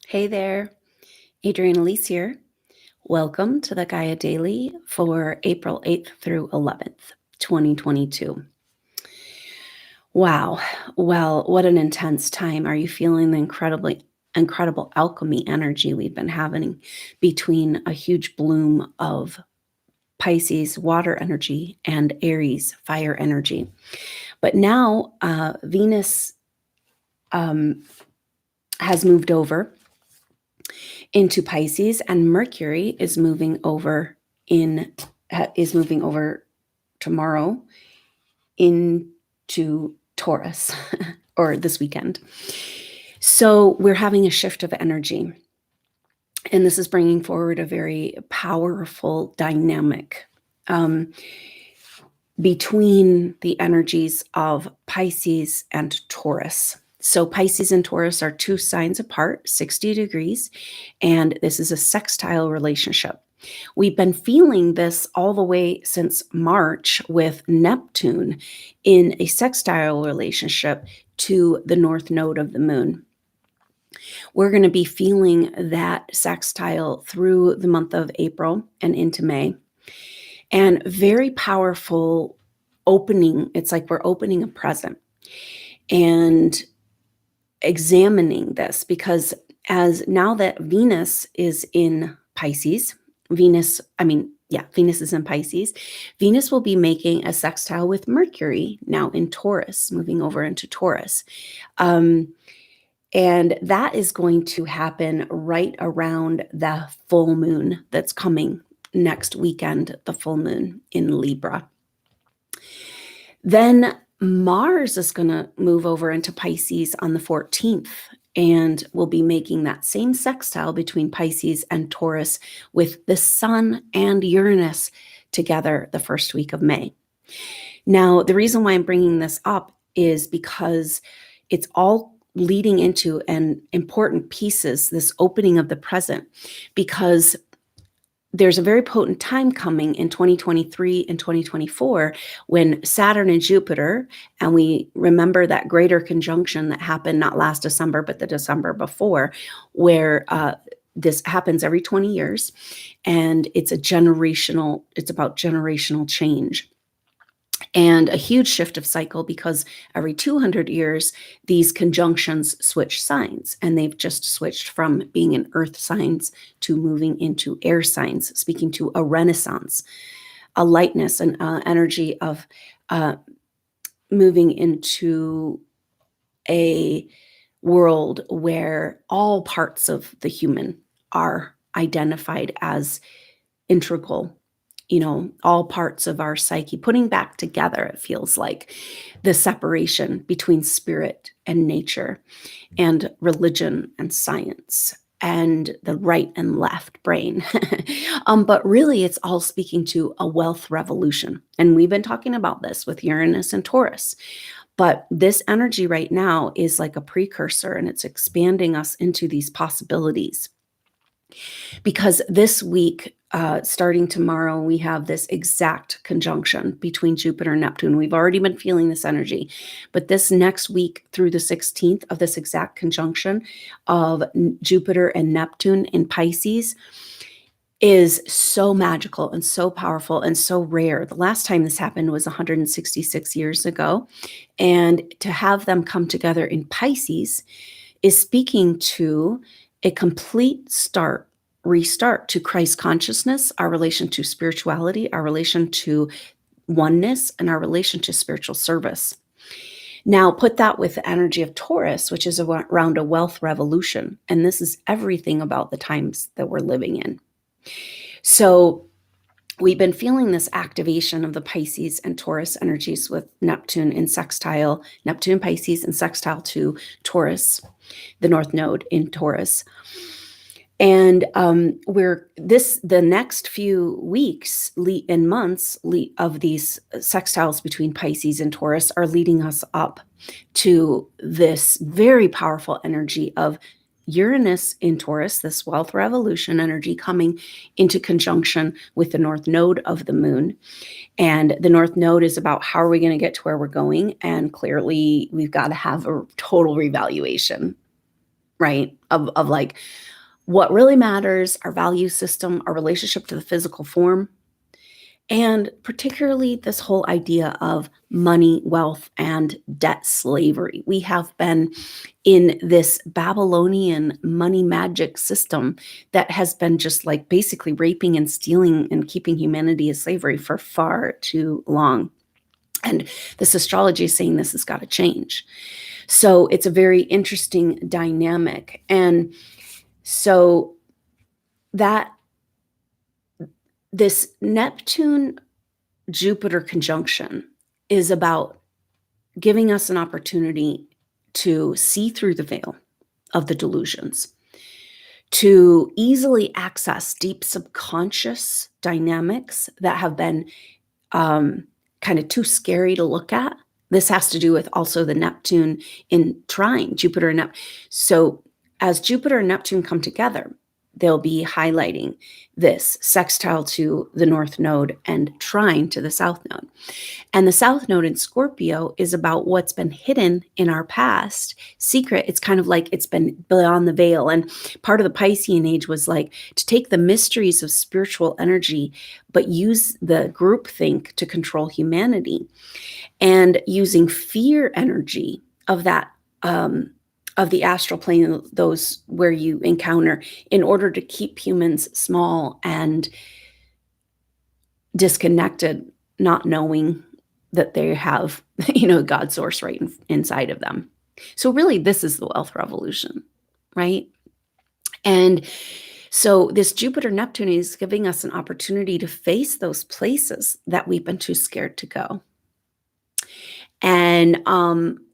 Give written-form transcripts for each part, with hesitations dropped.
Hey there, Adrienne Elise here. Welcome to the Gaia Daily for April 8th through 11th, 2022. Wow. Well, what an intense time. Are you feeling the incredible alchemy energy we've been having between a huge bloom of Pisces water energy and Aries fire energy? But now Venus has moved over into Pisces, and Mercury is moving over tomorrow into Taurus or this weekend. So we're having a shift of energy, and this is bringing forward a very powerful dynamic between the energies of Pisces and Taurus. So Pisces and Taurus are two signs apart, 60 degrees, and this is a sextile relationship. We've been feeling this all the way since March with Neptune in a sextile relationship to the north node of the moon. We're going to be feeling that sextile through the month of April and into May. And very powerful opening. It's like we're opening a present and examining this, because as now that Venus is in Pisces, Venus is in Pisces. Venus will be making a sextile with Mercury now in Taurus, moving over into Taurus. And that is going to happen right around the full moon that's coming next weekend, the full moon in Libra. Then Mars is going to move over into Pisces on the 14th, and we'll be making that same sextile between Pisces and Taurus with the Sun and Uranus together the first week of May. Now, the reason why I'm bringing this up is because it's all leading into an important pieces, this opening of the present, because there's a very potent time coming in 2023 and 2024 when Saturn and Jupiter, and we remember that greater conjunction that happened not last December, but the December before, where this happens every 20 years. And it's about generational change. And a huge shift of cycle, because every 200 years, these conjunctions switch signs, and they've just switched from being in earth signs to moving into air signs, speaking to a renaissance, a lightness, and energy of moving into a world where all parts of the human are identified as integral. All parts of our psyche, putting back together, it feels like the separation between spirit and nature and religion and science and the right and left brain. But really, it's all speaking to a wealth revolution. And we've been talking about this with Uranus and Taurus. But this energy right now is like a precursor, and it's expanding us into these possibilities. Because this week, starting tomorrow, we have this exact conjunction between Jupiter and Neptune. We've already been feeling this energy, but this next week through the 16th of this exact conjunction of Jupiter and Neptune in Pisces is so magical and so powerful and so rare. The last time this happened was 166 years ago. And to have them come together in Pisces is speaking to a complete restart to Christ consciousness, our relation to spirituality, our relation to oneness, and our relation to spiritual service. Now, put that with the energy of Taurus, which is around a wealth revolution. And this is everything about the times that we're living in. So we've been feeling this activation of the Pisces and Taurus energies with Neptune in sextile, Neptune, Pisces, and sextile to Taurus, the North Node in Taurus. And the next few weeks and months of these sextiles between Pisces and Taurus are leading us up to this very powerful energy of Uranus in Taurus, this wealth revolution energy coming into conjunction with the North Node of the moon. And the North Node is about how are we going to get to where we're going? And clearly we've got to have a total revaluation. right? Of like what really matters, our value system, our relationship to the physical form, and particularly this whole idea of money, wealth, and debt slavery. We have been in this Babylonian money magic system that has been just like basically raping and stealing and keeping humanity as slavery for far too long. And this astrology is saying this has got to change. So it's a very interesting dynamic. And so that this Neptune Jupiter conjunction is about giving us an opportunity to see through the veil of the delusions, to easily access deep subconscious dynamics that have been kind of too scary to look at. This has to do with also the Neptune in trine Jupiter and Neptune. So as Jupiter and Neptune come together, they'll be highlighting this sextile to the North Node and trine to the South Node. And the South Node in Scorpio is about what's been hidden in our past, secret. It's kind of like it's been beyond the veil. And part of the Piscean age was like to take the mysteries of spiritual energy, but use the groupthink to control humanity, and using fear energy of that, of the astral plane, those where you encounter, in order to keep humans small and disconnected, not knowing that they have, God's source right inside of them. So really, this is the wealth revolution, right? And so this Jupiter Neptune is giving us an opportunity to face those places that we've been too scared to go. And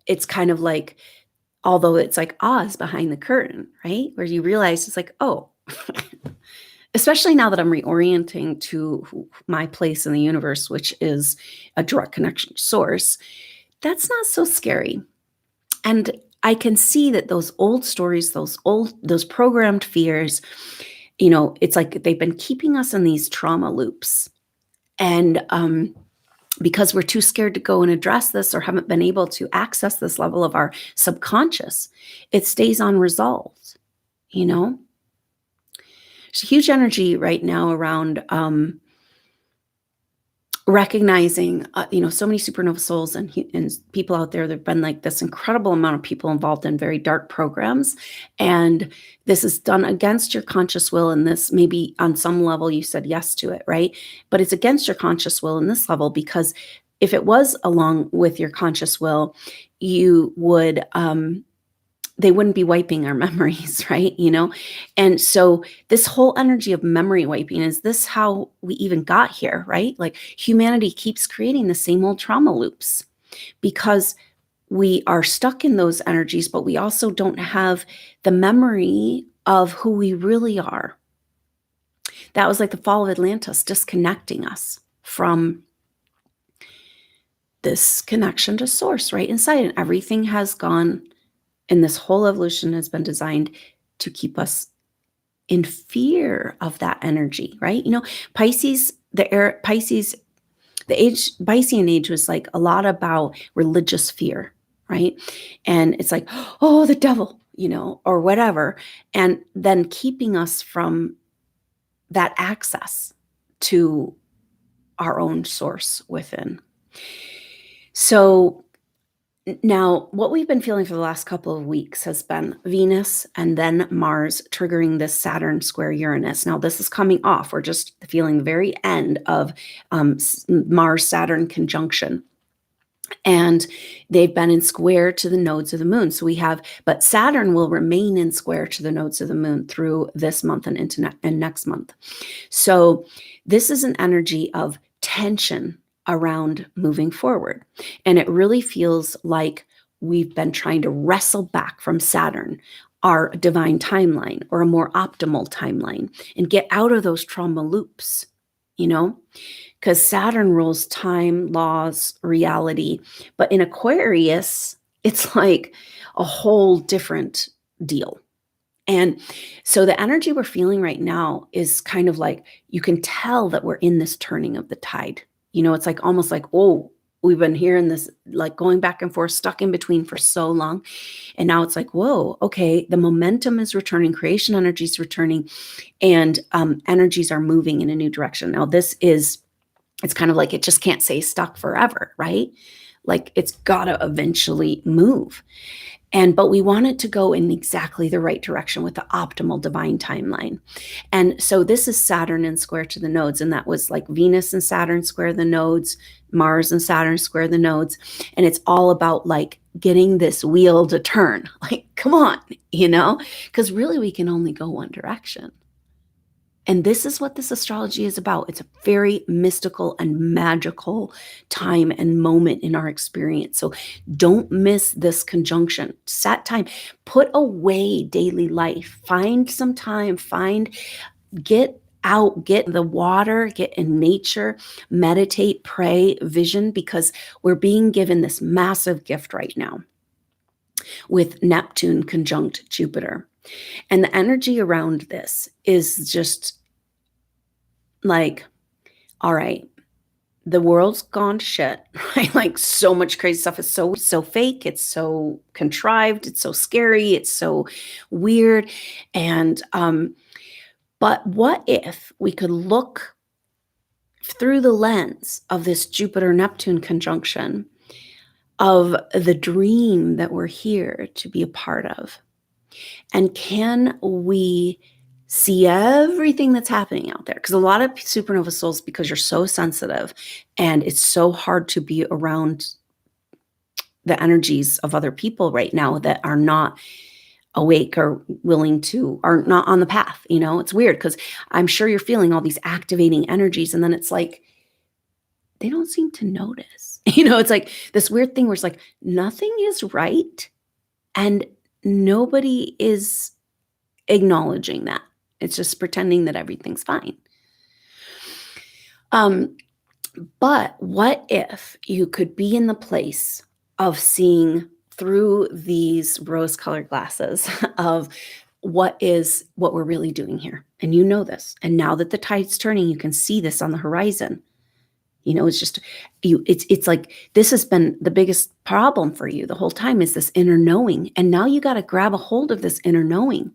it's kind of like, although it's like Oz behind the curtain, right? Where you realize it's like, oh, especially now that I'm reorienting to my place in the universe, which is a direct connection to source, that's not so scary. And I can see that those old stories, those programmed fears, it's like they've been keeping us in these trauma loops. And because we're too scared to go and address this, or haven't been able to access this level of our subconscious, it stays unresolved, There's a huge energy right now around recognizing, so many supernova souls and people out there. There've been like this incredible amount of people involved in very dark programs, and this is done against your conscious will. And this, maybe on some level you said yes to it, right? But it's against your conscious will in this level, because if it was along with your conscious will, you would they wouldn't be wiping our memories, right? And so this whole energy of memory wiping, is this how we even got here, right? Like humanity keeps creating the same old trauma loops because we are stuck in those energies, but we also don't have the memory of who we really are. That was like the fall of Atlantis, disconnecting us from this connection to source right inside. And everything has gone, and this whole evolution has been designed to keep us in fear of that energy, right? Pisces, Piscean age was like a lot about religious fear, right? And it's like, oh, the devil, or whatever. And then keeping us from that access to our own source within. So now, what we've been feeling for the last couple of weeks has been Venus and then Mars triggering this Saturn square Uranus. Now, this is coming off. We're just feeling the very end of Mars-Saturn conjunction. And they've been in square to the nodes of the moon. So but Saturn will remain in square to the nodes of the moon through this month and into and next month. So this is an energy of tension around moving forward. And it really feels like we've been trying to wrestle back from Saturn, our divine timeline, or a more optimal timeline, and get out of those trauma loops, because Saturn rules time, laws, reality. But in Aquarius, it's like a whole different deal. And so the energy we're feeling right now is kind of like, you can tell that we're in this turning of the tide. It's like almost like, oh, we've been hearing this, like going back and forth, stuck in between for so long. And now it's like, whoa, okay, the momentum is returning, creation energy is returning, and energies are moving in a new direction. Now, it's kind of like it just can't stay stuck forever, right? Like it's got to eventually move. But we want it to go in exactly the right direction with the optimal divine timeline. And so this is Saturn in square to the nodes. And that was like Venus and Saturn square the nodes, Mars and Saturn square the nodes. And it's all about like getting this wheel to turn. Like, come on, because really we can only go one direction. And this is what this astrology is about. It's a very mystical and magical time and moment in our experience. So don't miss this conjunction. Set time, put away daily life, find some time, get out, get the water, get in nature, meditate, pray, vision, because we're being given this massive gift right now with Neptune conjunct Jupiter. And the energy around this is just like, all right, the world's gone to shit, right? Like so much crazy stuff is so fake. It's so contrived. It's so scary. It's so weird. And, but what if we could look through the lens of this Jupiter-Neptune conjunction of the dream that we're here to be a part of? And can we see everything that's happening out there? Because a lot of supernova souls, because you're so sensitive and it's so hard to be around the energies of other people right now that are not awake or willing to, are not on the path. It's weird because I'm sure you're feeling all these activating energies, and then it's like they don't seem to notice. It's like this weird thing where it's like nothing is right and nobody is acknowledging that. It's just pretending that everything's fine. But what if you could be in the place of seeing through these rose-colored glasses of what we're really doing here? And this. And now that the tide's turning, you can see this on the horizon. It's just it's like this has been the biggest problem for you the whole time, is this inner knowing. And now you got to grab a hold of this inner knowing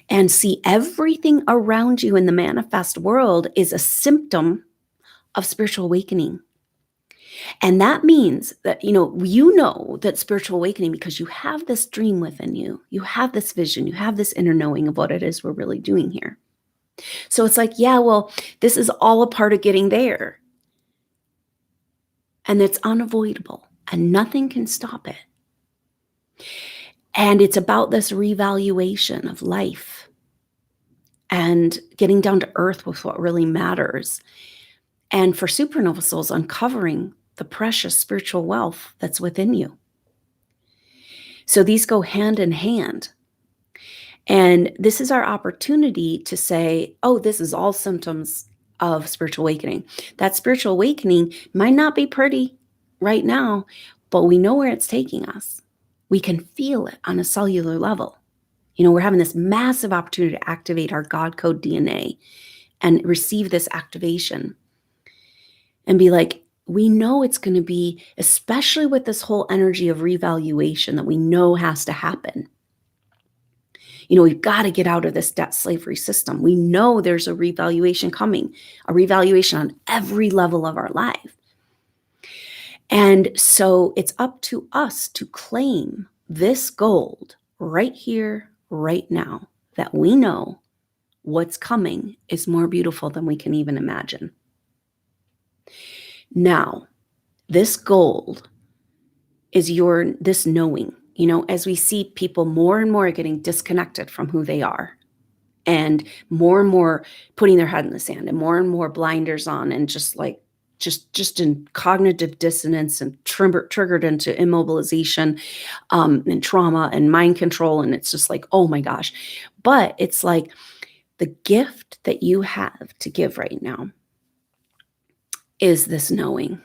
and see everything around you in the manifest world is a symptom of spiritual awakening. And that means that, that spiritual awakening, because you have this dream within you, you have this vision, you have this inner knowing of what it is we're really doing here. So it's like, yeah, well, this is all a part of getting there. And it's unavoidable and nothing can stop it. And it's about this revaluation of life and getting down to earth with what really matters. And for supernova souls, uncovering the precious spiritual wealth that's within you. So these go hand in hand. And this is our opportunity to say, oh, this is all symptoms of spiritual awakening. That spiritual awakening might not be pretty right now, but we know where it's taking us. We can feel it on a cellular level. We're having this massive opportunity to activate our God code DNA and receive this activation and be like, we know it's going to be, especially with this whole energy of revaluation that we know has to happen. We've got to get out of this debt slavery system. We know there's a revaluation coming, a revaluation on every level of our life. And so it's up to us to claim this gold right here, right now, that we know what's coming is more beautiful than we can even imagine. Now, this gold is this knowing, as we see people more and more getting disconnected from who they are, and more putting their head in the sand, and more blinders on, and just in cognitive dissonance and triggered into immobilization and trauma and mind control. And it's just like, oh my gosh. But it's like the gift that you have to give right now is this knowing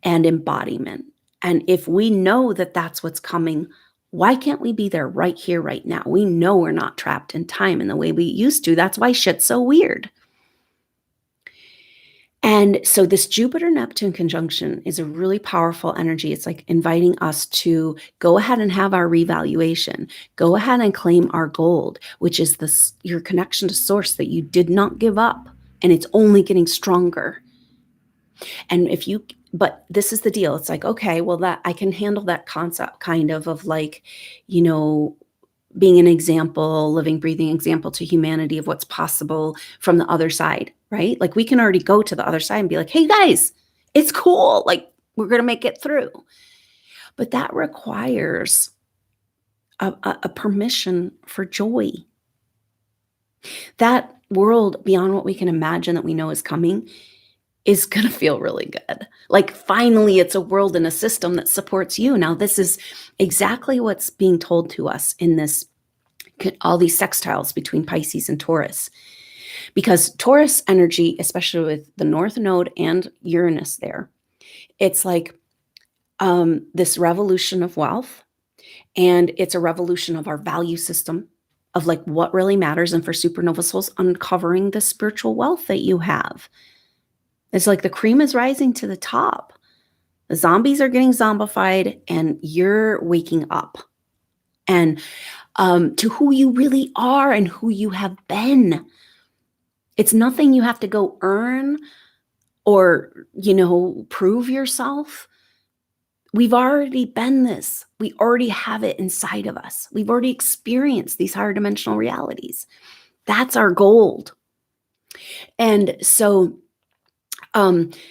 and embodiment. And if we know that that's what's coming, why can't we be there right here, right now? We know we're not trapped in time in the way we used to. That's why shit's so weird. And so this Jupiter-Neptune conjunction is a really powerful energy. It's like inviting us to go ahead and have our revaluation. Go ahead and claim our gold, which is this your connection to source that you did not give up, and it's only getting stronger. And if you, but this is the deal. It's like, okay, well, that I can handle that concept kind of like, you know, being an example, living, breathing example to humanity of what's possible from the other side, right? Like we can already go to the other side and be like, hey guys, it's cool. Like we're going to make it through. But that requires a permission for joy. That world beyond what we can imagine that we know is coming is going to feel really good. Like finally, it's a world and a system that supports you. Now, this is exactly what's being told to us in this, all these sextiles between Pisces and Taurus. Because Taurus energy, especially with the North Node and Uranus there, it's like this revolution of wealth. And it's a revolution of our value system of like what really matters. And for supernova souls, uncovering the spiritual wealth that you have. It's like the cream is rising to the top. The zombies are getting zombified and you're waking up and to who you really are and who you have been. It's nothing you have to go earn or, you know, prove yourself. We've already been this. We already have it inside of us. We've already experienced these higher dimensional realities. That's our gold. And so,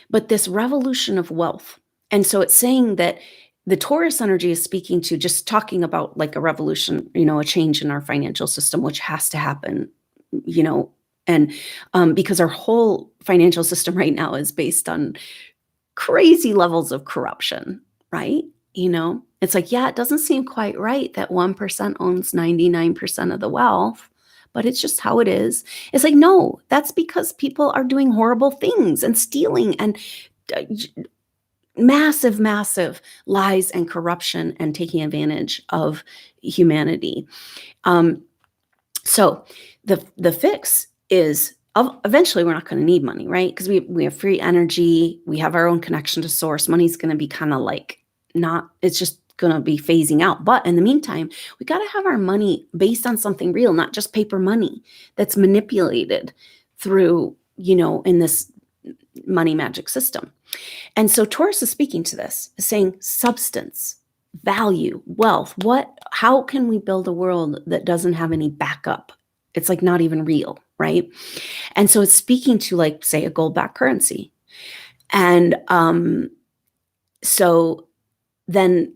but this revolution of wealth. And so it's saying that the Taurus energy is speaking to just talking about like a revolution, you know, a change in our financial system, which has to happen, you know, and because our whole financial system right now is based on crazy levels of corruption, right? You know, it's like, yeah, it doesn't seem quite right that 1% owns 99% of the wealth, but it's just how it is. It's like, no, that's because people are doing horrible things and stealing and massive, massive lies and corruption and taking advantage of humanity. So the fix is eventually we're not going to need money, right? Because we have free energy, we have our own connection to source. Money's going to be kind of like not, it's just going to be phasing out. But in the meantime, we got to have our money based on something real, not just paper money that's manipulated through, you know, in this money magic system. And so Taurus is speaking to this, saying substance, value, wealth. How can we build a world that doesn't have any backup? It's like not even real, right? And so it's speaking to like, say, a gold-backed currency. And so then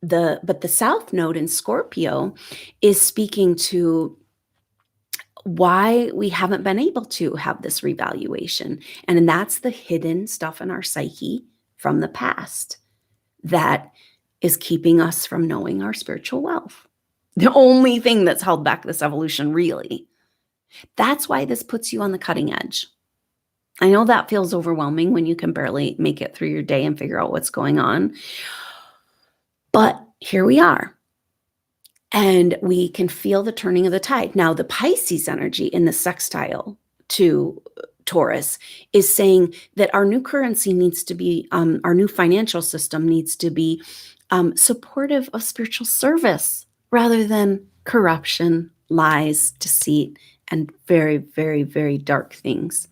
but the South Node in Scorpio is speaking to why we haven't been able to have this revaluation. And that's the hidden stuff in our psyche from the past that is keeping us from knowing our spiritual wealth. The only thing that's held back this evolution, really. That's why this puts you on the cutting edge. I know that feels overwhelming when you can barely make it through your day and figure out what's going on. But here we are. And we can feel the turning of the tide. Now, the Pisces energy in the sextile to Taurus is saying that our new currency needs to be, our new financial system needs to be supportive of spiritual service rather than corruption, lies, deceit, and very, very, very dark things,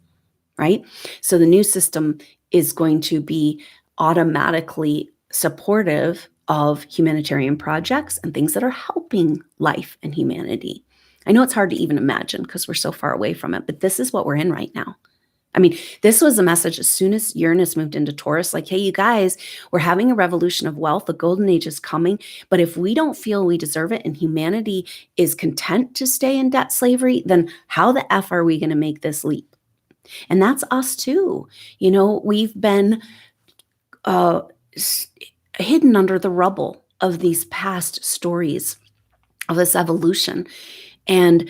right? So the new system is going to be automatically supportive of humanitarian projects and things that are helping life and humanity. I know it's hard to even imagine because we're so far away from it, but this is what we're in right now. I mean, this was a message as soon as Uranus moved into Taurus, like, hey, you guys, we're having a revolution of wealth. The golden age is coming. But if we don't feel we deserve it and humanity is content to stay in debt slavery, then how the F are we going to make this leap? And that's us too. You know, we've been hidden under the rubble of these past stories of this evolution and,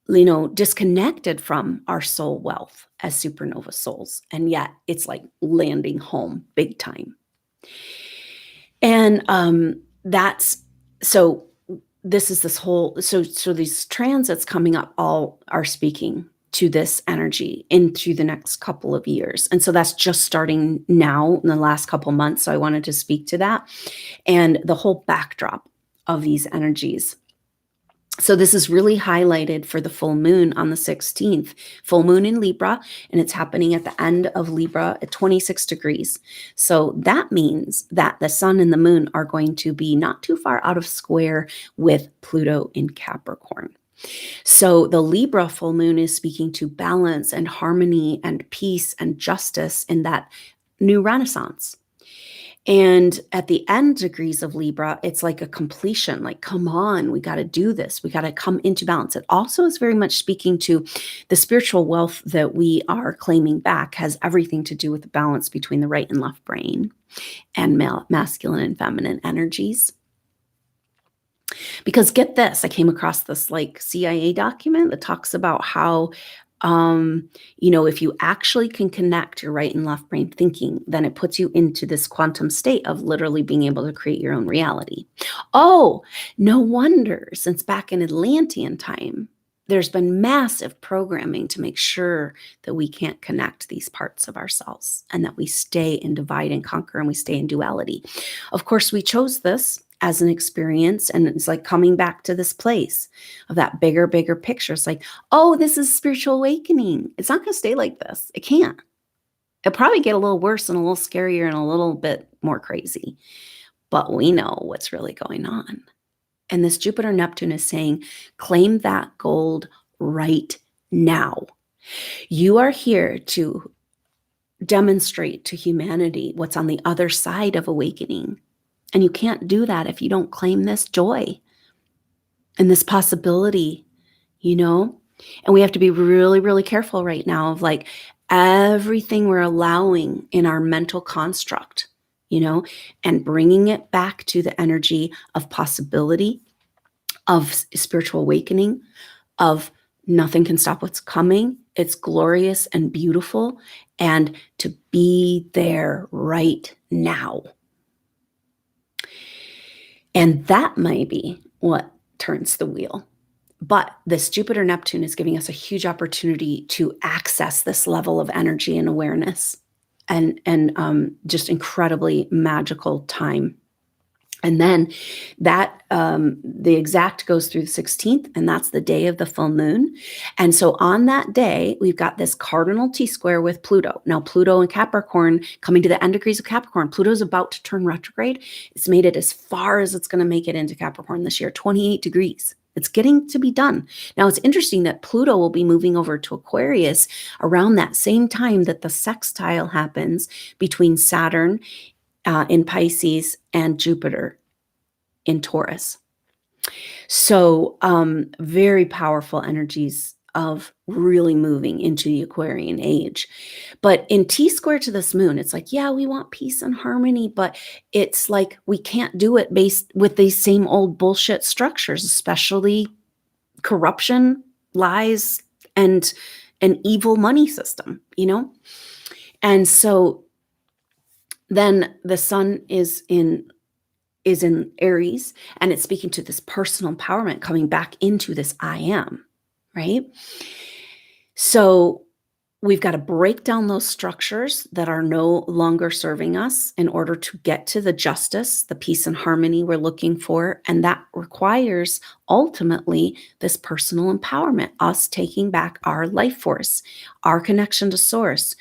you know, disconnected from our soul wealth as supernova souls. And yet it's like landing home big time. And that's, so this is this whole, so these transits coming up all are speaking to this energy into the next couple of years. And so that's just starting now in the last couple months. So I wanted to speak to that and the whole backdrop of these energies. So this is really highlighted for the full moon on the 16th, full moon in Libra, and it's happening at the end of Libra at 26 degrees. So that means that the sun and the moon are going to be not too far out of square with Pluto in Capricorn. So the Libra full moon is speaking to balance and harmony and peace and justice in that new renaissance. And at the end degrees of Libra, it's like a completion, like, come on, we got to do this. We got to come into balance. It also is very much speaking to the spiritual wealth that we are claiming back has everything to do with the balance between the right and left brain and masculine and feminine energies. Because get this, I came across this like CIA document that talks about how if you actually can connect your right and left brain thinking, then it puts you into this quantum state of literally being able to create your own reality. Oh, no wonder, since back in Atlantean time, there's been massive programming to make sure that we can't connect these parts of ourselves and that we stay in divide and conquer and we stay in duality. Of course, we chose this as an experience, and it's like coming back to this place of that bigger picture. It's like, oh, this is spiritual awakening. It's not going to stay like this. It can't. It'll probably get a little worse and a little scarier and a little bit more crazy, but we know what's really going on. And this Jupiter Neptune is saying, claim that gold right now. You are here to demonstrate to humanity what's on the other side of awakening. And you can't do that if you don't claim this joy and this possibility, And we have to be really, really careful right now of like everything we're allowing in our mental construct, and bringing it back to the energy of possibility, of spiritual awakening, of nothing can stop what's coming. It's glorious and beautiful, and to be there right now. And that might be what turns the wheel. But this Jupiter Neptune is giving us a huge opportunity to access this level of energy and awareness, and just incredibly magical time. And then that the exact goes through the 16th, and that's the day of the full moon. And so on that day, we've got this cardinal T-square with Pluto. Now, Pluto in Capricorn, coming to the end degrees of Capricorn, Pluto's about to turn retrograde. It's made it as far as it's going to make it into Capricorn this year, 28 degrees. It's getting to be done. Now, it's interesting that Pluto will be moving over to Aquarius around that same time that the sextile happens between Saturn in Pisces and Jupiter in Taurus. So very powerful energies of really moving into the Aquarian age. But in T-square to this moon, it's like, yeah, we want peace and harmony, but it's like we can't do it based with these same old bullshit structures, especially corruption, lies, and an evil money system, And so then the sun is in Aries, and it's speaking to this personal empowerment, coming back into this I am, right? So we've got to break down those structures that are no longer serving us in order to get to the justice, the peace and harmony we're looking for. And that requires ultimately this personal empowerment, us taking back our life force, our connection to source.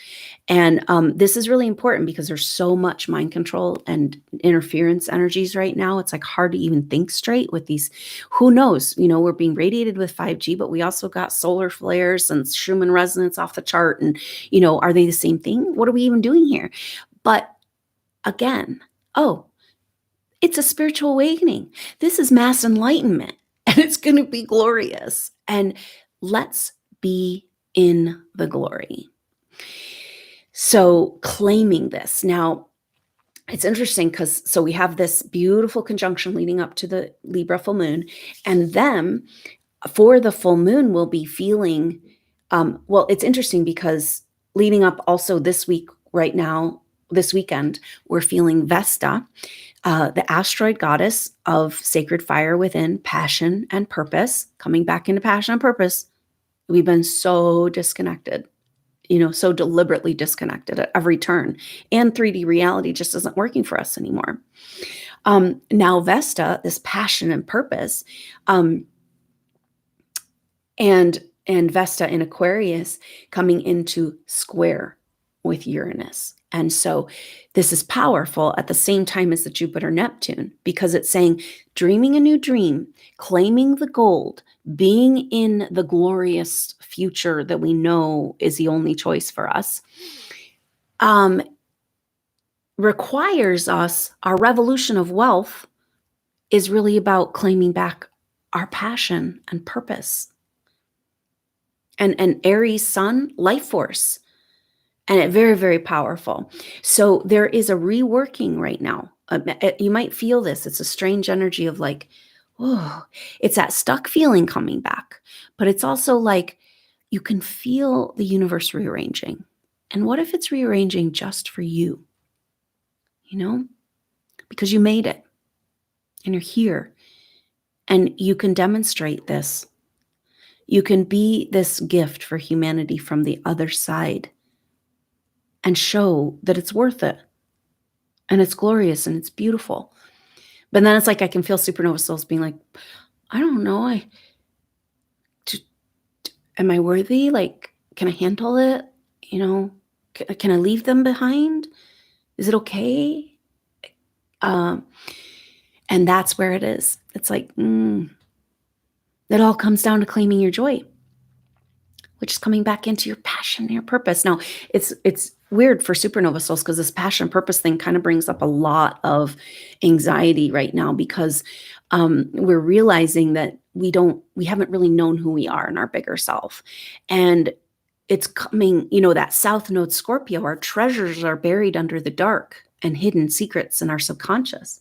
And this is really important because there's so much mind control and interference energies right now. It's like hard to even think straight with these. Who knows? We're being radiated with 5G, but we also got solar flares and Schumann resonance off the chart. And, are they the same thing? What are we even doing here? But again, it's a spiritual awakening. This is mass enlightenment, and it's going to be glorious. And let's be in the glory. So claiming this. Now, it's interesting because we have this beautiful conjunction leading up to the Libra full moon. And then for the full moon, we'll be feeling, it's interesting because leading up also this week, right now, this weekend, we're feeling Vesta, the asteroid goddess of sacred fire within, passion and purpose, coming back into passion and purpose. We've been so disconnected, so deliberately disconnected at every turn. And 3D reality just isn't working for us anymore. Now Vesta, this passion and purpose, um, and Vesta in Aquarius coming into square with Uranus. And so this is powerful at the same time as the Jupiter Neptune, because it's saying dreaming a new dream, claiming the gold, being in the glorious future that we know is the only choice for us, requires us, our revolution of wealth is really about claiming back our passion and purpose. And Aries sun, life force, and it very, very powerful. So there is a reworking right now. You might feel this. It's a strange energy of like, oh, it's that stuck feeling coming back. But it's also like you can feel the universe rearranging. And what if it's rearranging just for you? Because you made it and you're here and you can demonstrate this. You can be this gift for humanity from the other side and show that it's worth it and it's glorious and it's beautiful. But then it's like I can feel supernova souls being like, I don't know, am I worthy? Like, can I handle it? Can I leave them behind? Is it okay? And that's where it is. It's like, it all comes down to claiming your joy, which is coming back into your passion and your purpose. Now, it's weird for supernova souls because this passion purpose thing kind of brings up a lot of anxiety right now, because we're realizing that we haven't really known who we are in our bigger self. And it's coming, that South Node Scorpio, our treasures are buried under the dark and hidden secrets in our subconscious.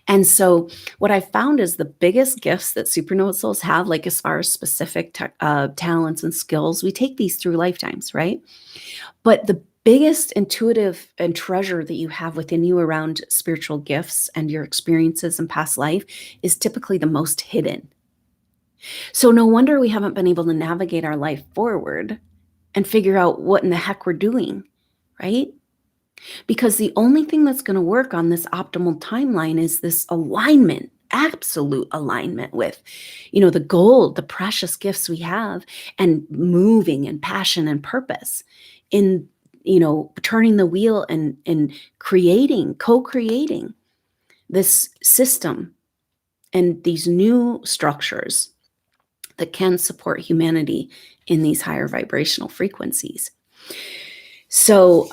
And so what I found is the biggest gifts that supernova souls have, like as far as specific talents and skills, we take these through lifetimes, right? But the biggest intuitive and treasure that you have within you around spiritual gifts and your experiences in past life is typically the most hidden. So no wonder we haven't been able to navigate our life forward and figure out what in the heck we're doing, right? Because the only thing that's going to work on this optimal timeline is this alignment, absolute alignment with, the gold, the precious gifts we have, and moving and passion and purpose in, turning the wheel and co-creating this system and these new structures that can support humanity in these higher vibrational frequencies. So,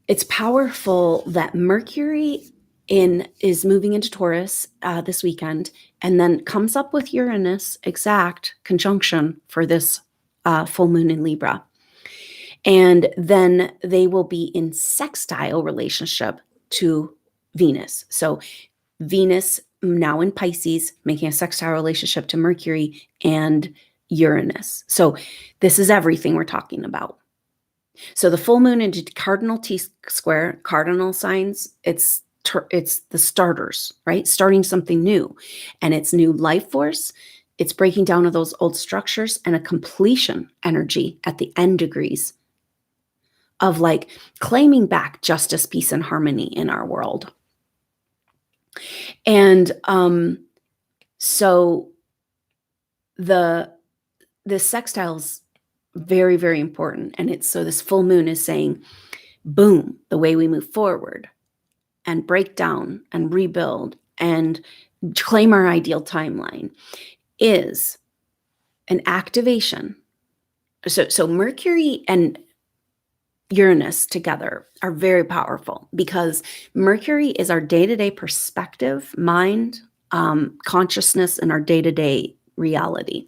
it's powerful that Mercury is moving into Taurus this weekend, and then comes up with Uranus exact conjunction for this full moon in Libra. And then they will be in sextile relationship to Venus. So Venus now in Pisces, making a sextile relationship to Mercury and Uranus. So this is everything we're talking about. So the full moon into cardinal T-square, cardinal signs, it's the starters, right? Starting something new. And it's new life force. It's breaking down of those old structures, and a completion energy at the end degrees of like claiming back justice, peace, and harmony in our world. And so the sextiles very, very important. And so this full moon is saying, boom, the way we move forward and break down and rebuild and claim our ideal timeline is an activation. So Mercury and Uranus together are very powerful, because Mercury is our day-to-day perspective, mind, consciousness, and our day-to-day reality.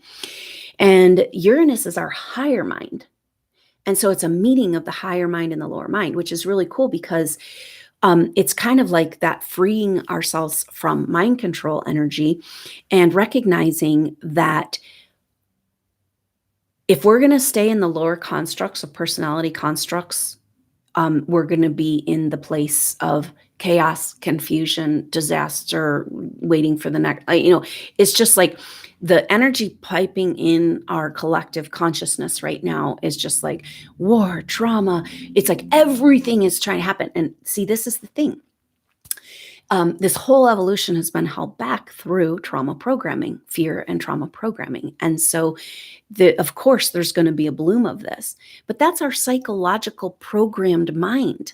And Uranus is our higher mind. And so it's a meeting of the higher mind and the lower mind, which is really cool, because it's kind of like that freeing ourselves from mind control energy and recognizing that if we're going to stay in the lower constructs of personality constructs, we're going to be in the place of chaos, confusion, disaster, waiting for the next, it's just like the energy piping in our collective consciousness right now is just like war, trauma. It's like everything is trying to happen. And see, this is the thing. This whole evolution has been held back through trauma programming, fear and trauma programming. And so, of course, there's going to be a bloom of this, but that's our psychological programmed mind.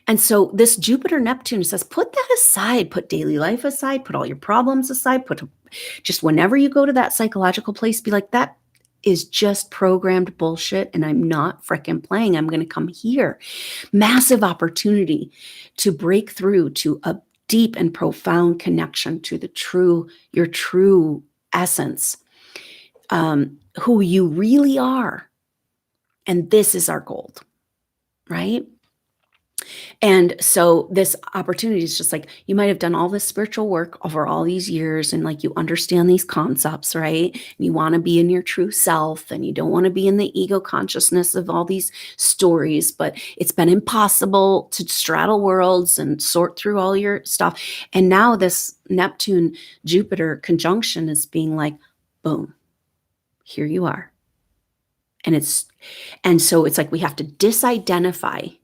And so this Jupiter Neptune says, put that aside, put daily life aside, put all your problems aside, just whenever you go to that psychological place, be like, that is just programmed bullshit. And I'm not fricking playing. I'm going to come here. Massive opportunity to break through to a deep and profound connection to your true essence, who you really are. And this is our gold, right? And so this opportunity is just like, you might have done all this spiritual work over all these years and like you understand these concepts, right? And you want to be in your true self and you don't want to be in the ego consciousness of all these stories, but it's been impossible to straddle worlds and sort through all your stuff. And now this Neptune Jupiter conjunction is being like, boom, here you are. And so it's like we have to disidentify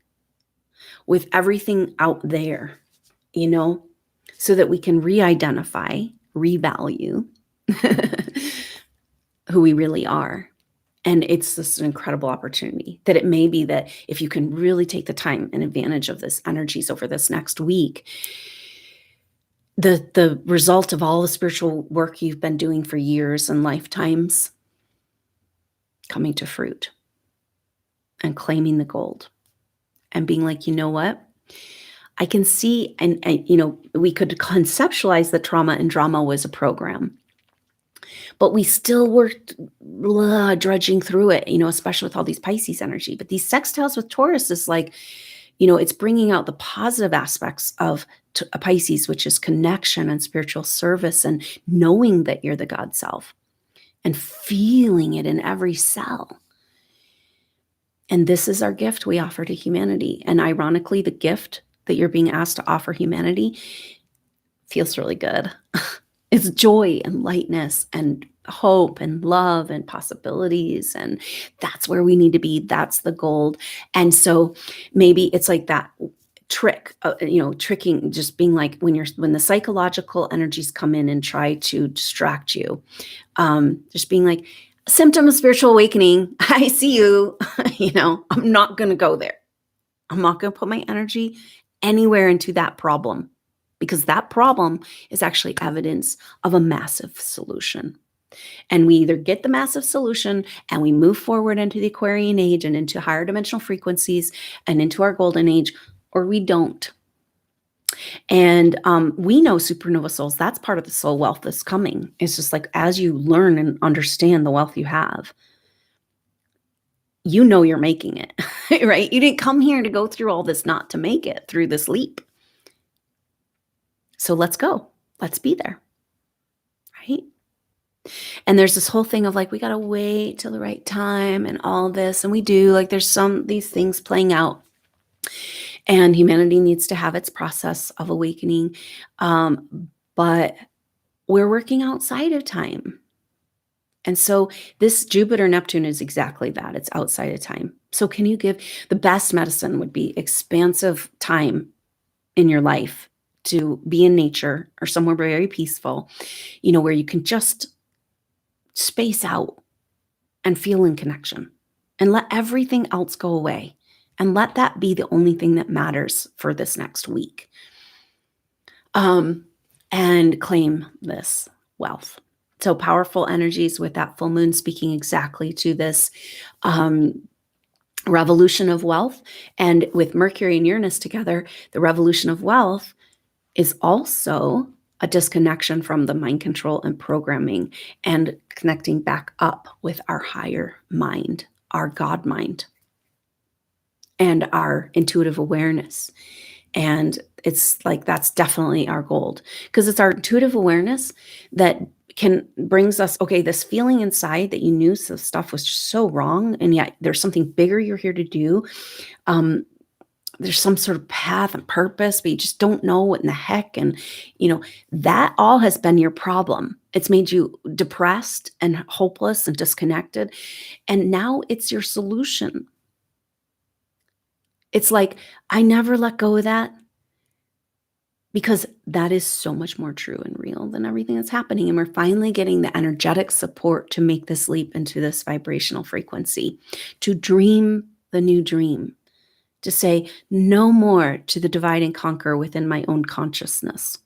with everything out there, so that we can re-identify, revalue who we really are. And it's just an incredible opportunity that it may be that if you can really take the time and advantage of this energies over this next week, the result of all the spiritual work you've been doing for years and lifetimes coming to fruit and claiming the gold. And being like, you know what? I can see, and we could conceptualize that trauma and drama was a program, but we still were drudging through it, especially with all these Pisces energy. But these sextiles with Taurus is like, it's bringing out the positive aspects of Pisces, which is connection and spiritual service and knowing that you're the God self and feeling it in every cell. And this is our gift we offer to humanity. And ironically, the gift that you're being asked to offer humanity feels really good. It's joy and lightness and hope and love and possibilities. And that's where we need to be. That's the gold. And so maybe it's like that trick, tricking, just being like when the psychological energies come in and try to distract you, just being like, symptom of spiritual awakening. I see you. I'm not going to go there. I'm not going to put my energy anywhere into that problem because that problem is actually evidence of a massive solution. And we either get the massive solution and we move forward into the Aquarian age and into higher dimensional frequencies and into our golden age, or we don't. And we know supernova souls, that's part of the soul wealth that's coming. It's just like, as you learn and understand the wealth you have, you're making it, right? You didn't come here to go through all this not to make it through this leap. So let's go. Let's be there, right? And there's this whole thing of like, we got to wait till the right time and all this. And we do, like, there's these things playing out. And humanity needs to have its process of awakening. But we're working outside of time. And so this Jupiter Neptune is exactly that. It's outside of time. So can you give the best medicine would be expansive time in your life to be in nature or somewhere very peaceful, where you can just space out and feel in connection and let everything else go away. And let that be the only thing that matters for this next week. And claim this wealth. So powerful energies with that full moon speaking exactly to this revolution of wealth. And with Mercury and Uranus together, the revolution of wealth is also a disconnection from the mind control and programming and connecting back up with our higher mind, our God mind. And our intuitive awareness. And it's like, that's definitely our gold, because it's our intuitive awareness that brings us, okay, this feeling inside that you knew the stuff was just so wrong. And yet there's something bigger you're here to do. there's some sort of path and purpose, but you just don't know what in the heck. And, that all has been your problem. It's made you depressed and hopeless and disconnected. And now it's your solution. It's like, I never let go of that because that is so much more true and real than everything that's happening. And we're finally getting the energetic support to make this leap into this vibrational frequency, to dream the new dream, to say no more to the divide and conquer within my own consciousness.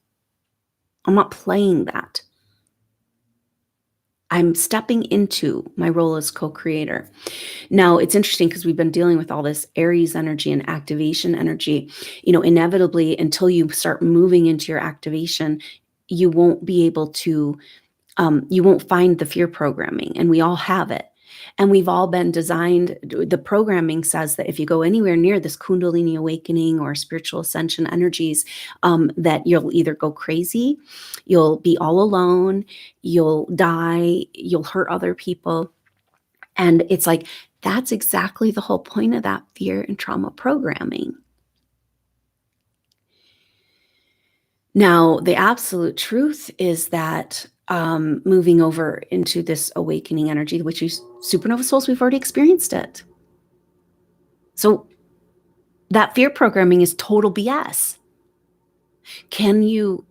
I'm not playing that. I'm stepping into my role as co-creator. Now, it's interesting because we've been dealing with all this Aries energy and activation energy. Inevitably, until you start moving into your activation, you won't be able to, you won't find the fear programming, and we all have it. And we've all been designed, the programming says that if you go anywhere near this Kundalini awakening or spiritual ascension energies, that you'll either go crazy, you'll be all alone, you'll die, you'll hurt other people. And it's like, that's exactly the whole point of that fear and trauma programming. Now, the absolute truth is that moving over into this awakening energy, which is supernova souls, we've already experienced it. So that fear programming is total BS. Can you,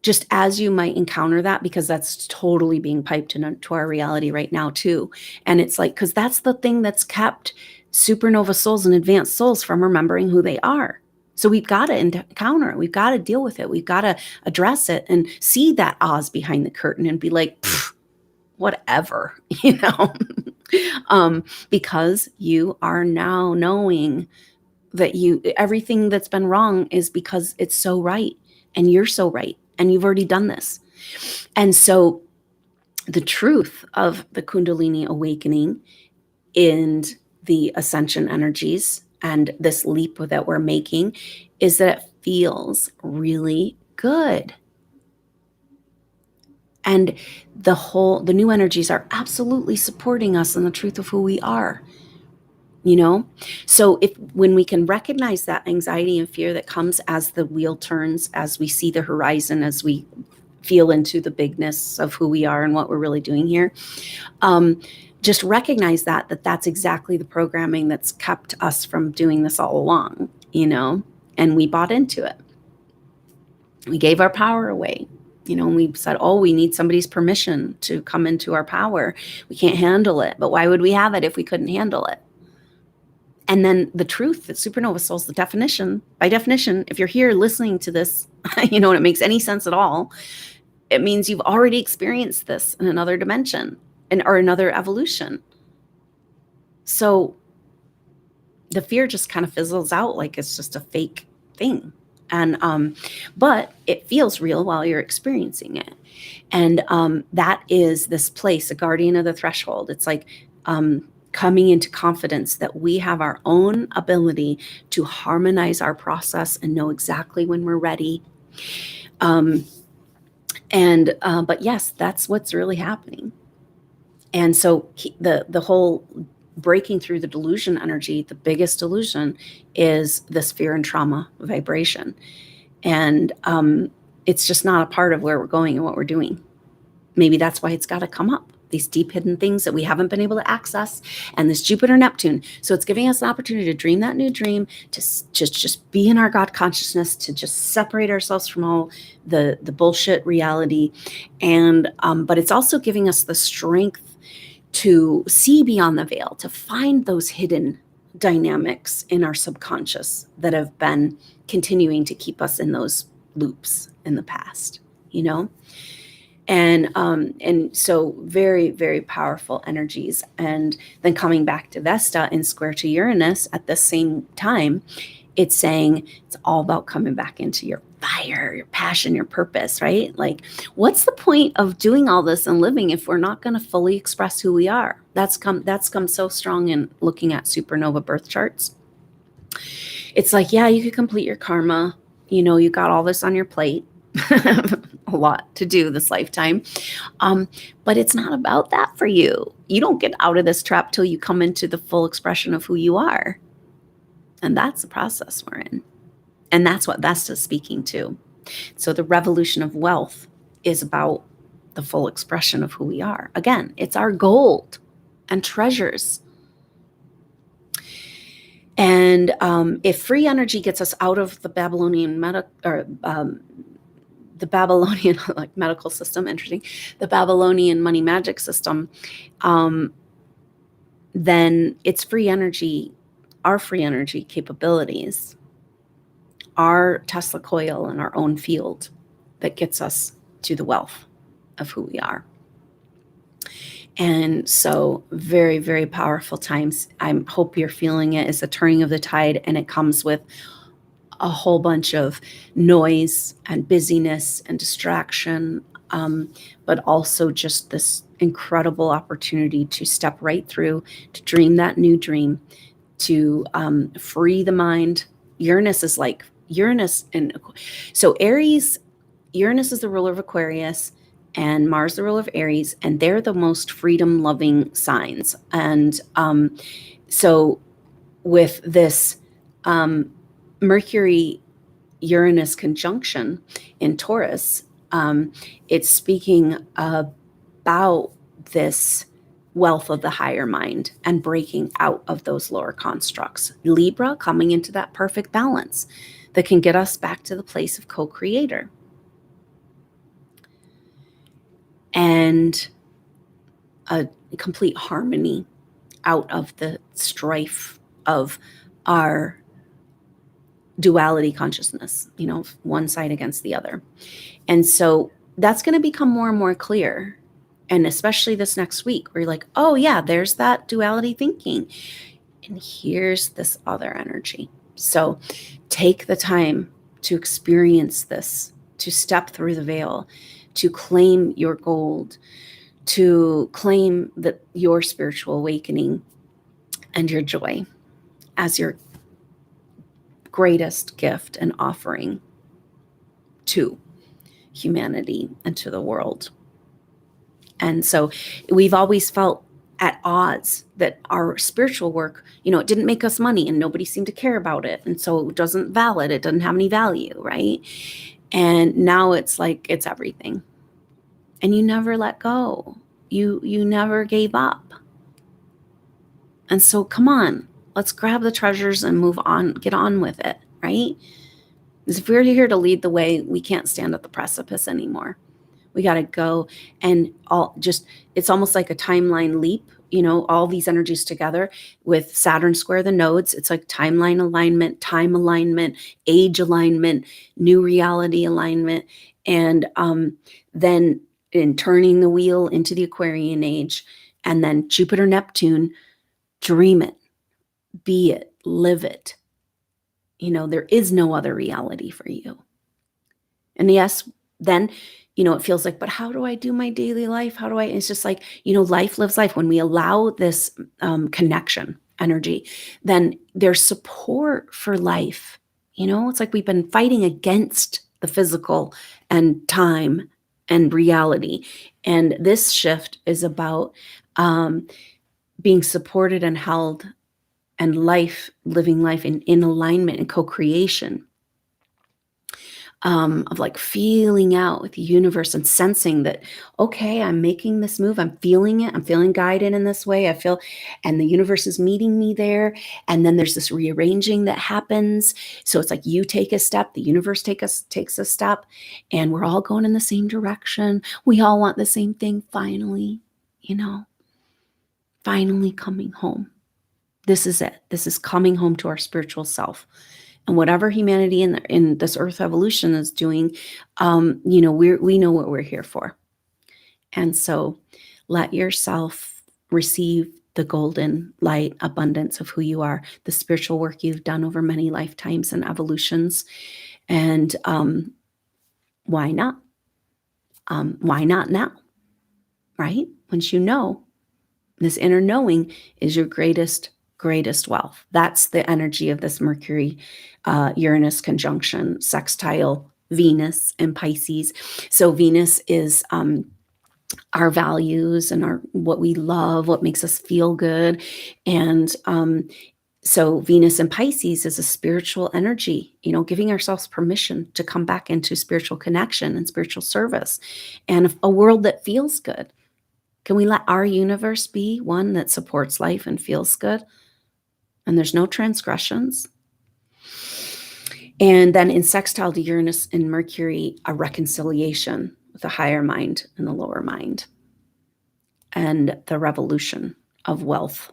just as you might encounter that, because that's totally being piped into our reality right now too. And it's like, because that's the thing that's kept supernova souls and advanced souls from remembering who they are. So we've got to encounter it. We've got to deal with it. We've got to address it and see that Oz behind the curtain and be like, whatever, because you are now knowing that everything that's been wrong is because it's so right. And you're so right. And you've already done this. And so the truth of the Kundalini awakening and the ascension energies and this leap that we're making is that it feels really good. And the new energies are absolutely supporting us in the truth of who we are. So when we can recognize that anxiety and fear that comes as the wheel turns, as we see the horizon, as we feel into the bigness of who we are and what we're really doing here, just recognize that that's exactly the programming that's kept us from doing this all along, and we bought into it. We gave our power away. And we said, we need somebody's permission to come into our power. We can't handle it. But why would we have it if we couldn't handle it? And then the truth that supernova souls, by definition, if you're here listening to this, and it makes any sense at all, it means you've already experienced this in another dimension or another evolution. So the fear just kind of fizzles out like it's just a fake thing. And but it feels real while you're experiencing it. And that is this place, a guardian of the threshold. It's like coming into confidence that we have our own ability to harmonize our process and know exactly when we're ready. But yes, that's what's really happening. And so the whole breaking through the delusion energy, the biggest delusion is this fear and trauma vibration. And it's just not a part of where we're going and what we're doing. Maybe that's why it's got to come up. These deep hidden things that we haven't been able to access, and this Jupiter Neptune. So it's giving us an opportunity to dream that new dream, to just be in our God consciousness, to just separate ourselves from all the bullshit reality. And but it's also giving us the strength to see beyond the veil, to find those hidden dynamics in our subconscious that have been continuing to keep us in those loops in the past, And so very, very powerful energies. And then coming back to Vesta in square to Uranus at the same time, it's saying it's all about coming back into your fire, your passion, your purpose, right? Like, what's the point of doing all this and living if we're not going to fully express who we are? That's come so strong in looking at supernova birth charts. It's like, yeah, you could complete your karma. You got all this on your plate. A lot to do this lifetime. But it's not about that for you. You don't get out of this trap till you come into the full expression of who you are. And that's the process we're in. And that's what Vesta's speaking to. So the revolution of wealth is about the full expression of who we are. Again, it's our gold and treasures. And if free energy gets us out of the Babylonian the Babylonian like medical system, interesting, the Babylonian money magic system, then it's free energy, our free energy capabilities, our Tesla coil and our own field that gets us to the wealth of who we are. And so very, very powerful times. I hope you're feeling it as a turning of the tide, and it comes with a whole bunch of noise and busyness and distraction, but also just this incredible opportunity to step right through, to dream that new dream, to free the mind. Uranus is like Uranus, and so Aries, Uranus is the ruler of Aquarius, and Mars the ruler of Aries, and they're the most freedom-loving signs. And so with this Mercury Uranus conjunction in Taurus, it's speaking about this wealth of the higher mind and breaking out of those lower constructs. Libra coming into that perfect balance that can get us back to the place of co-creator. And a complete harmony out of the strife of our duality consciousness, one side against the other. And so that's going to become more and more clear. And especially this next week, where you're like, oh yeah, there's that duality thinking. And here's this other energy. So take the time to experience this, to step through the veil, to claim your gold, to claim that your spiritual awakening and your joy as your greatest gift and offering to humanity and to the world. And so we've always felt at odds that our spiritual work, it didn't make us money and nobody seemed to care about it. And so it doesn't have any value, right? And now it's like, it's everything. And you never let go. You never gave up. And so come on, let's grab the treasures and move on, get on with it, right? Because if we're here to lead the way, we can't stand at the precipice anymore. We got to go, and it's almost like a timeline leap, all these energies together with Saturn square the nodes. It's like timeline alignment, time alignment, age alignment, new reality alignment. And then in turning the wheel into the Aquarian age, and then Jupiter, Neptune, dream it, be it, live it. There is no other reality for you. And yes, then, it feels like, but how do I do my daily life? It's just like, life lives life. When we allow this connection energy, then there's support for life. It's like we've been fighting against the physical and time and reality. And this shift is about being supported and held, and living life in alignment and co-creation. Of like feeling out with the universe and sensing that, okay, I'm making this move. I'm feeling it. I'm feeling guided in this way. And the universe is meeting me there. And then there's this rearranging that happens. So it's like you take a step, the universe takes a step, and we're all going in the same direction. We all want the same thing finally, finally coming home. This is it. This is coming home to our spiritual self. And whatever humanity in this earth evolution is doing, we know what we're here for. And so let yourself receive the golden light abundance of who you are, the spiritual work you've done over many lifetimes and evolutions. And why not? Why not now? Right? Once you know, this inner knowing is your greatest wealth. That's the energy of this Mercury Uranus conjunction, sextile Venus and Pisces. So Venus is our values and what we love, what makes us feel good. And So Venus in Pisces is a spiritual energy, giving ourselves permission to come back into spiritual connection and spiritual service and a world that feels good. Can we let our universe be one that supports life and feels good? And there's no transgressions. And then in sextile to Uranus and Mercury, a reconciliation with the higher mind and the lower mind, and the revolution of wealth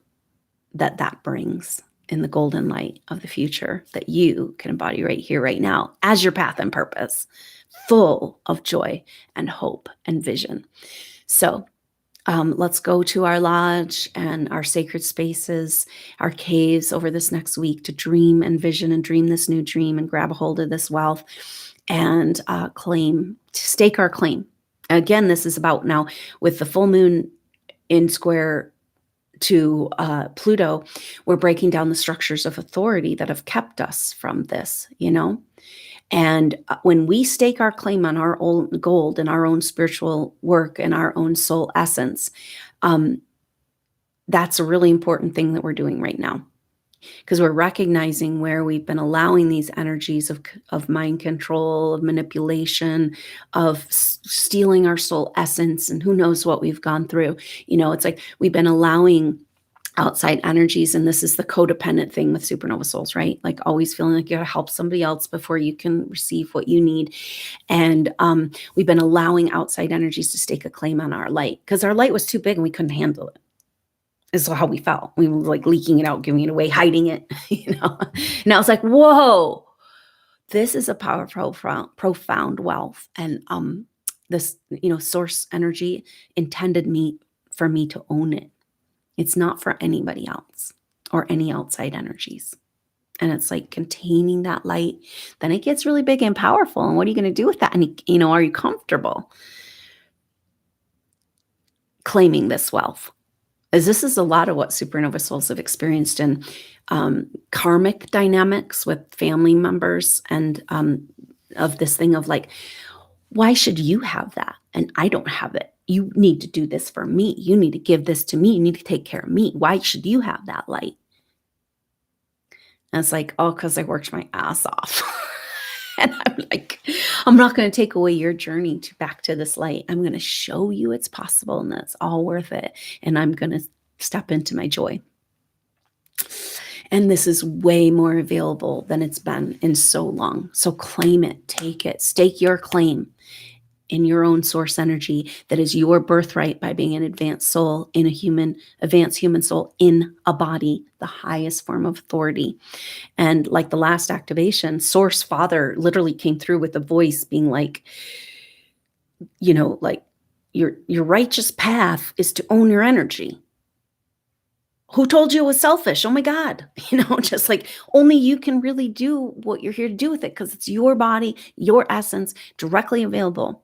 that brings in the golden light of the future that you can embody right here, right now, as your path and purpose, full of joy and hope and vision. So let's go to our lodge and our sacred spaces, our caves over this next week to dream and vision and dream this new dream and grab a hold of this wealth and stake our claim. Again, this is about now with the full moon in square to Pluto, we're breaking down the structures of authority that have kept us from this, And when we stake our claim on our own gold and our own spiritual work and our own soul essence, that's a really important thing that we're doing right now, because we're recognizing where we've been allowing these energies of mind control, of manipulation, of stealing our soul essence, and who knows what we've gone through. It's like we've been allowing outside energies, and this is the codependent thing with supernova souls, right? Like always feeling like you gotta help somebody else before you can receive what you need. And we've been allowing outside energies to stake a claim on our light because our light was too big and we couldn't handle it. Is how we felt. We were like leaking it out, giving it away, hiding it, And I was like, whoa, this is a powerful, profound wealth. And this, source energy intended for me to own it. It's not for anybody else or any outside energies. And it's like containing that light. Then it gets really big and powerful. And what are you going to do with that? And, are you comfortable claiming this wealth? As this is a lot of what supernova souls have experienced in karmic dynamics with family members and of this thing of like, why should you have that? And I don't have it. You need to do this for me. You need to give this to me. You need to take care of me. Why should you have that light? And it's like, oh, because I worked my ass off. And I'm like, I'm not going to take away your journey back to this light. I'm going to show you it's possible and that's all worth it. And I'm going to step into my joy. And this is way more available than it's been in so long. So claim it, take it, stake your claim in your own source energy that is your birthright by being an advanced soul in advanced human soul in a body, the highest form of authority. And like the last activation, Source Father literally came through with a voice being like, like your righteous path is to own your energy. Who told you it was selfish? Oh my God. Just like only you can really do what you're here to do with it because it's your body, your essence, directly available.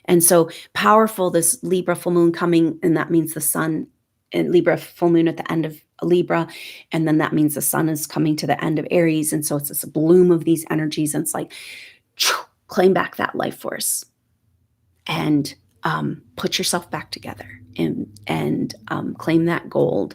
And so powerful, this Libra full moon coming, and that means the sun and Libra full moon at the end of Libra. And then that means the sun is coming to the end of Aries. And so it's this bloom of these energies. And it's like, claim back that life force and put yourself back together and claim that gold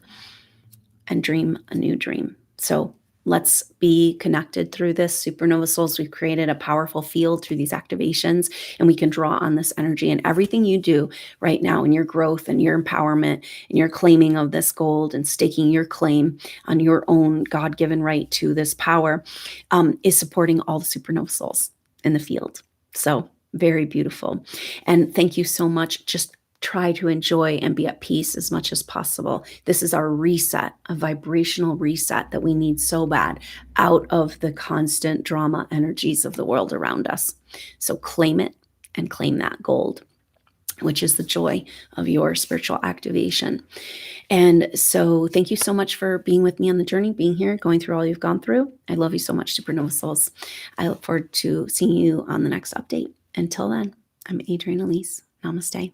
and dream a new dream. So let's be connected through this. Supernova souls, we've created a powerful field through these activations, and we can draw on this energy. And everything you do right now in your growth and your empowerment and your claiming of this gold and staking your claim on your own God-given right to this power is supporting all the supernova souls in the field. So very beautiful. And thank you so much. Just try to enjoy and be at peace as much as possible. This is our reset, a vibrational reset that we need so bad out of the constant drama energies of the world around us. So claim it and claim that gold, which is the joy of your spiritual activation. And so thank you so much for being with me on the journey, being here, going through all you've gone through. I love you so much, Supernova Souls. I look forward to seeing you on the next update. Until then, I'm Adrienne Elise. Namaste.